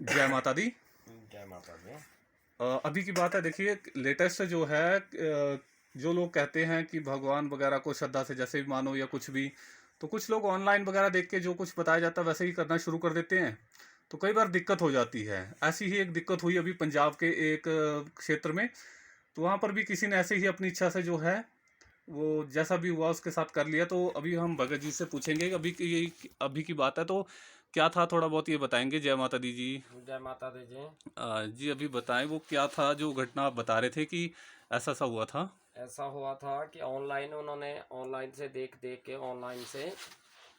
जय माता दी। जय माता दी। अभी की बात है, देखिए लेटेस्ट जो है जो लोग कहते हैं कि भगवान वगैरह को श्रद्धा से जैसे भी मानो या कुछ भी, तो कुछ लोग ऑनलाइन वगैरह देख के जो कुछ बताया जाता है वैसे ही करना शुरू कर देते हैं। तो कई बार दिक्कत हो जाती है। ऐसी ही एक दिक्कत हुई अभी पंजाब के एक क्षेत्र में। तो वहाँ पर भी किसी ने ऐसे ही अपनी इच्छा से जो है वो जैसा भी हुआ उसके साथ कर लिया। तो अभी हम भगत जी से पूछेंगे कि अभी की बात है तो क्या था, थोड़ा बहुत ये बताएंगे। जय माता दी जी। जय माता दी जी। जी अभी बताएं वो क्या था जो घटना आप बता रहे थे कि ऐसा सा हुआ था। ऐसा हुआ था कि ऑनलाइन उन्होंने ऑनलाइन से देख देख के ऑनलाइन से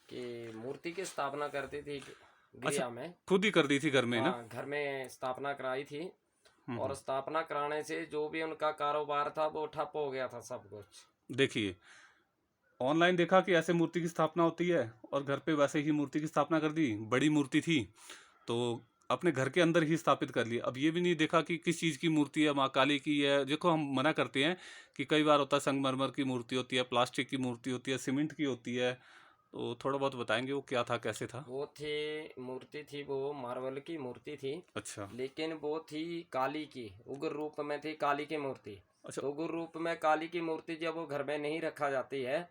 कि मूर्ति की स्थापना करती थी अच्छा, गृह में। खुद ही कर दी थी घर में ना। हाँ, घर में स्थापना कराई थी। और हम्म। स्थापना कराने से जो भी उनका कारोबार था वो ठप हो गया था सब कुछ। देखिए, ऑनलाइन देखा कि ऐसे मूर्ति की स्थापना होती है और घर पे वैसे ही मूर्ति की स्थापना कर दी। बड़ी मूर्ति थी तो अपने घर के अंदर ही स्थापित कर लिया। अब ये भी नहीं देखा कि किस चीज़ की मूर्ति है, माँ काली की है। देखो हम मना करते हैं कि कई बार होता है संगमरमर की मूर्ति होती है, प्लास्टिक की मूर्ति होती है, सीमेंट की होती है। तो थोड़ा बहुत बताएंगे वो क्या था, कैसे था। वो थी मूर्ति थी, वो मार्बल की मूर्ति थी। अच्छा। लेकिन वो थी काली की, उग्र रूप में थी काली की मूर्ति। अच्छा। तो उग्र रूप में काली की मूर्ति जब वो घर में नहीं रखा जाती है,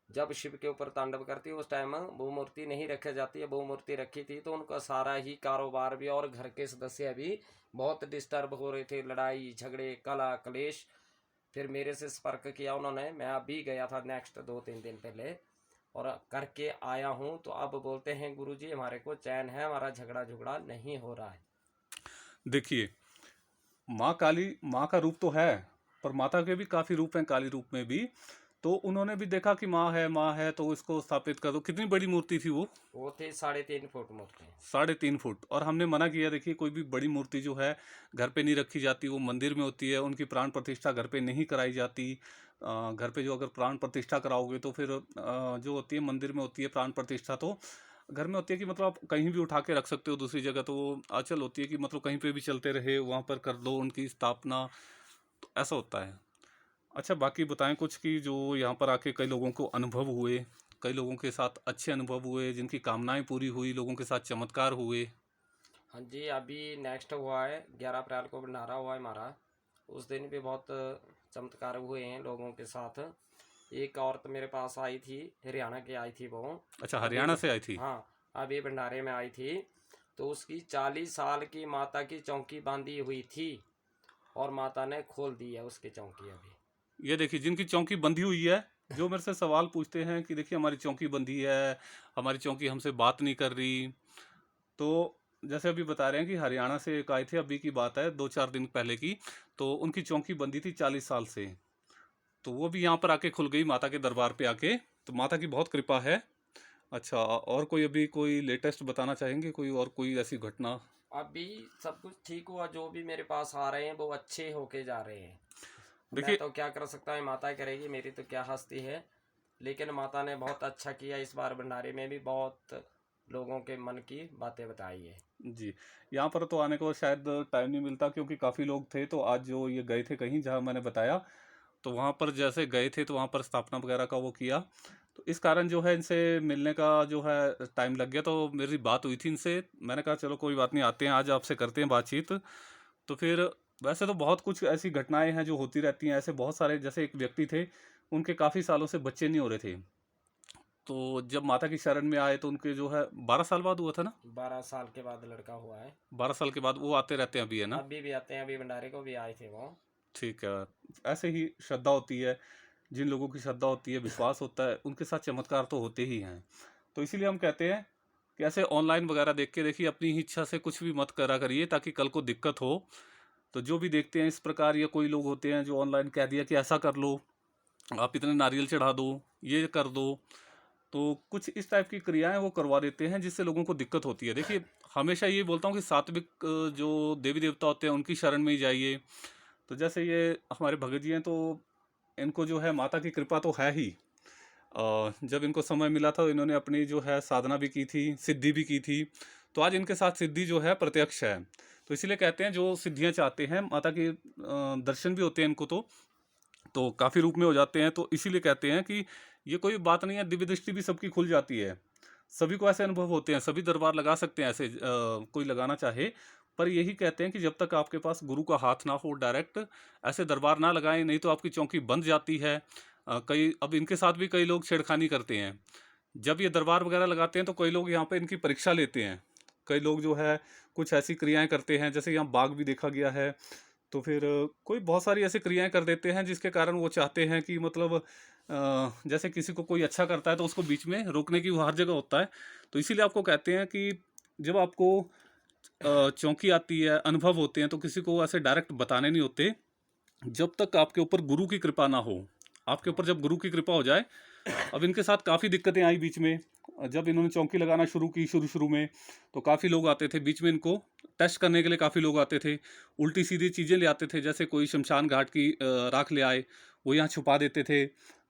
जब शिव के ऊपर तांडव करती है उस टाइम वो मूर्ति नहीं रखी जाती है। वो मूर्ति रखी थी तो उनका सारा ही कारोबार भी और घर के सदस्य भी बहुत डिस्टर्ब हो रहे थे, लड़ाई झगड़े कला कलेश। फिर मेरे से संपर्क किया उन्होंने, मैं अभी गया था नेक्स्ट 2-3 दिन पहले और करके आया हूँ। तो अब बोलते हैं गुरुजी हमारे को चैन है, हमारा झगड़ा झगड़ा नहीं हो रहा है। देखिए, माँ काली माँ का रूप तो है, पर माता के भी काफी रूप हैं काली रूप में भी। तो उन्होंने भी देखा कि माँ है तो इसको स्थापित कर दो। कितनी बड़ी मूर्ति थी वो? वो थे 3.5 फुट मूर्ति। 3.5 फुट। और हमने मना किया। देखिए, कोई भी बड़ी मूर्ति जो है घर पे नहीं रखी जाती, वो मंदिर में होती है। उनकी प्राण प्रतिष्ठा घर पे नहीं कराई जाती। घर पे जो अगर प्राण प्रतिष्ठा कराओगे तो फिर जो होती है मंदिर में होती है प्राण प्रतिष्ठा, तो घर में होती है कि मतलब आप कहीं भी उठा के रख सकते हो दूसरी जगह। तो वो आंचल होती है कि मतलब कहीं पे भी चलते रहे वहाँ पर कर दो उनकी स्थापना। तो ऐसा होता है। अच्छा, बाकी बताएं कुछ कि जो यहाँ पर आके कई लोगों को अनुभव हुए, कई लोगों के साथ अच्छे अनुभव हुए, जिनकी कामनाएं पूरी हुई, लोगों के साथ चमत्कार हुए। हाँ जी, अभी नेक्स्ट हुआ है 11 अप्रैल को भंडारा हुआ है हमारा। उस दिन भी बहुत चमत्कार हुए हैं लोगों के साथ। एक औरत मेरे पास आई थी, हरियाणा की आई थी वो। अच्छा, अभी हरियाणा से आई थी। हाँ, अभी भंडारे में आई थी। तो उसकी 40 साल की माता की चौकी बांधी हुई थी और माता ने खोल दी है उसकी चौकी अभी। ये देखिए, जिनकी चौकी बंधी हुई है, जो मेरे से सवाल पूछते हैं कि देखिए हमारी चौकी बंधी है, हमारी चौकी हमसे बात नहीं कर रही। तो जैसे अभी बता रहे हैं कि हरियाणा से एक आए थे, अभी की बात है 2-4 दिन पहले की। तो उनकी चौकी बंधी थी 40 साल से। तो वो भी यहाँ पर आके खुल गई माता के दरबार पे आके। तो माता की बहुत कृपा है। अच्छा, और कोई अभी कोई लेटेस्ट बताना चाहेंगे, कोई और कोई ऐसी घटना? अभी सब कुछ ठीक हुआ, जो भी मेरे पास आ रहे हैं वो अच्छे होके जा रहे हैं। मैं देखिए, तो क्या कर सकता है, माता ही करेगी, मेरी तो क्या हस्ती है। लेकिन माता ने बहुत अच्छा किया, इस बार भंडारे में भी बहुत लोगों के मन की बातें बताई है। जी, यहाँ पर तो आने को शायद टाइम नहीं मिलता क्योंकि काफ़ी लोग थे। तो आज जो ये गए थे कहीं जहाँ मैंने बताया, तो वहाँ पर जैसे गए थे तो वहाँ पर स्थापना वगैरह का वो किया। तो इस कारण जो है इनसे मिलने का जो है टाइम लग गया। तो मेरी बात हुई थी इनसे, मैंने कहा चलो कोई बात नहीं, आते हैं आज आपसे करते हैं बातचीत। तो फिर वैसे तो बहुत कुछ ऐसी घटनाएं हैं जो होती रहती हैं। ऐसे बहुत सारे, जैसे एक व्यक्ति थे, उनके काफ़ी सालों से बच्चे नहीं हो रहे थे। तो जब माता की शरण में आए तो उनके जो है 12 साल बाद हुआ था ना। 12 साल के बाद लड़का हुआ है। 12 साल के बाद वो आते रहते हैं अभी, है ना। अभी भी आते हैं, अभी भंडारे को भी आए थे वो। ठीक है। ऐसे ही श्रद्धा होती है। जिन लोगों की श्रद्धा होती है, विश्वास होता है, उनके साथ चमत्कार तो होते ही हैं। तो इसीलिए हम कहते हैं कि ऐसे ऑनलाइन वगैरह देख के देखिए, अपनी ही इच्छा से कुछ भी मत करा करिए ताकि कल को दिक्कत हो। तो जो भी देखते हैं इस प्रकार, या कोई लोग होते हैं जो ऑनलाइन कह दिया कि ऐसा कर लो, आप इतने नारियल चढ़ा दो, ये कर दो, तो कुछ इस टाइप की क्रियाएं वो करवा देते हैं जिससे लोगों को दिक्कत होती है। देखिए, हमेशा ये बोलता हूँ कि सात्विक जो देवी देवता होते हैं उनकी शरण में ही जाइए। तो जैसे ये हमारे भगत जी हैं, तो इनको जो है माता की कृपा तो है ही। जब इनको समय मिला था इन्होंने अपनी जो है साधना भी की थी, सिद्धि भी की थी। तो आज इनके साथ सिद्धि जो है प्रत्यक्ष है। तो इसीलिए कहते हैं जो सिद्धियां चाहते हैं माता के दर्शन भी होते हैं इनको। तो काफ़ी रूप में हो जाते हैं। तो इसीलिए कहते हैं कि ये कोई बात नहीं है, दिव्य दृष्टि भी सबकी खुल जाती है। सभी को ऐसे अनुभव होते हैं, सभी दरबार लगा सकते हैं ऐसे, कोई लगाना चाहे। पर यही कहते हैं कि जब तक आपके पास गुरु का हाथ ना हो डायरेक्ट, ऐसे दरबार ना लगाएं, नहीं तो आपकी चौकी बंद जाती है। कई अब इनके साथ भी कई लोग छेड़खानी करते हैं। जब ये दरबार वगैरह लगाते हैं तो कई लोग यहाँ पे इनकी परीक्षा लेते हैं। कई लोग जो है कुछ ऐसी क्रियाएं करते हैं, जैसे यहाँ बाघ भी देखा गया है। तो फिर कोई बहुत सारी ऐसी क्रियाएं कर देते हैं जिसके कारण वो चाहते हैं कि मतलब जैसे किसी को कोई अच्छा करता है तो उसको बीच में रोकने की वो हर जगह होता है। तो इसीलिए आपको कहते हैं कि जब आपको चौंकी आती है, अनुभव होते हैं, तो किसी को ऐसे डायरेक्ट बताने नहीं होते जब तक आपके ऊपर गुरु की कृपा ना हो। आपके ऊपर जब गुरु की कृपा हो जाए। अब इनके साथ काफ़ी दिक्कतें आई बीच में। जब इन्होंने चौकी लगाना शुरू की शुरू शुरू में, तो काफ़ी लोग आते थे बीच में, इनको टेस्ट करने के लिए काफ़ी लोग आते थे। उल्टी सीधी चीज़ें ले आते थे, जैसे कोई शमशान घाट की राख ले आए, वो यहाँ छुपा देते थे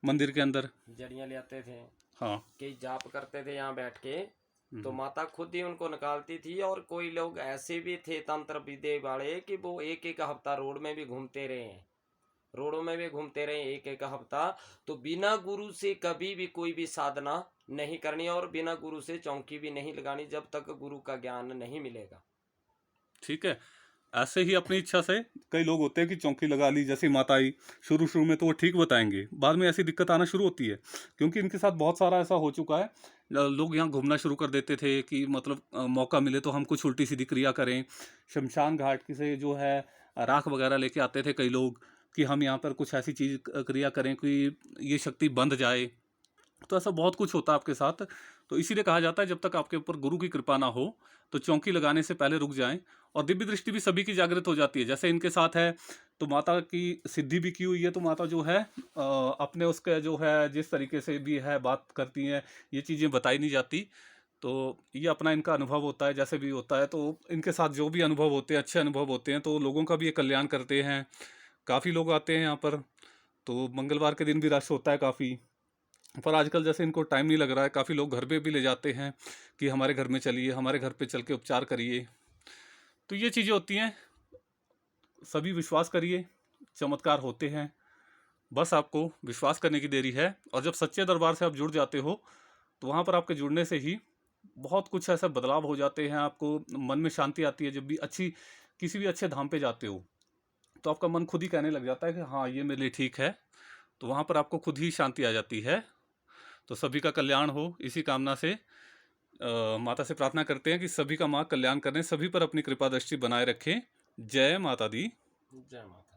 मंदिर के अंदर। जड़ियाँ ले आते थे, हाँ। कई जाप करते थे यहाँ बैठ के, तो हम्म। माता खुद ही उनको निकालती थी। और कोई लोग ऐसे भी थे तंत्र विद्या वाले कि वो एक एक हफ्ता रोड में भी घूमते रहे हैं, रोडों में भी घूमते रहे एक एक हफ्ता। तो बिना गुरु से कभी भी कोई भी साधना नहीं करनी, और बिना गुरु से चौकी भी नहीं लगानी जब तक गुरु का ज्ञान नहीं मिलेगा। ठीक है। ऐसे ही अपनी इच्छा से कई लोग होते हैं कि चौकी लगा ली, जैसे माता आई शुरू शुरू में तो वो ठीक बताएंगे, बाद में ऐसी दिक्कत आना शुरू होती है। क्योंकि इनके साथ बहुत सारा ऐसा हो चुका है। लोग यहाँ घूमना शुरू कर देते थे कि मतलब मौका मिले तो हम कुछ उल्टी सीधी क्रिया करें। शमशान घाट की से जो है राख वगैरह लेके आते थे कई लोग, कि हम यहाँ पर कुछ ऐसी चीज़ क्रिया करें कि ये शक्ति बंध जाए। तो ऐसा बहुत कुछ होता है आपके साथ। तो इसीलिए कहा जाता है जब तक आपके ऊपर गुरु की कृपा ना हो तो चौकी लगाने से पहले रुक जाएं। और दिव्य दृष्टि भी सभी की जागृत हो जाती है, जैसे इनके साथ है। तो माता की सिद्धि भी की हुई है, तो माता जो है अपने उसके जो है जिस तरीके से भी है बात करती हैं, ये चीज़ें बताई नहीं जाती। तो ये अपना इनका अनुभव होता है, जैसे भी होता है। तो इनके साथ जो भी अनुभव होते हैं, अच्छे अनुभव होते हैं, तो लोगों का भी ये कल्याण करते हैं। काफ़ी लोग आते हैं यहाँ पर। तो मंगलवार के दिन भी रश होता है काफ़ी। पर आजकल जैसे इनको टाइम नहीं लग रहा है, काफ़ी लोग घर पे भी ले जाते हैं कि हमारे घर में चलिए, हमारे घर पे चल के उपचार करिए। तो ये चीज़ें होती हैं। सभी विश्वास करिए, चमत्कार होते हैं। बस आपको विश्वास करने की देरी है। और जब सच्चे दरबार से आप जुड़ जाते हो, तो वहाँ पर आपके जुड़ने से ही बहुत कुछ ऐसा बदलाव हो जाते हैं। आपको मन में शांति आती है। जब भी किसी भी अच्छे धाम पे जाते हो, तो आपका मन खुद ही कहने लग जाता है कि हाँ, ये मेरे लिए ठीक है। तो वहाँ पर आपको खुद ही शांति आ जाती है। तो सभी का कल्याण हो, इसी कामना से माता से प्रार्थना करते हैं कि सभी का माँ कल्याण करें, सभी पर अपनी कृपा दृष्टि बनाए रखें। जय माता दी। जय माता।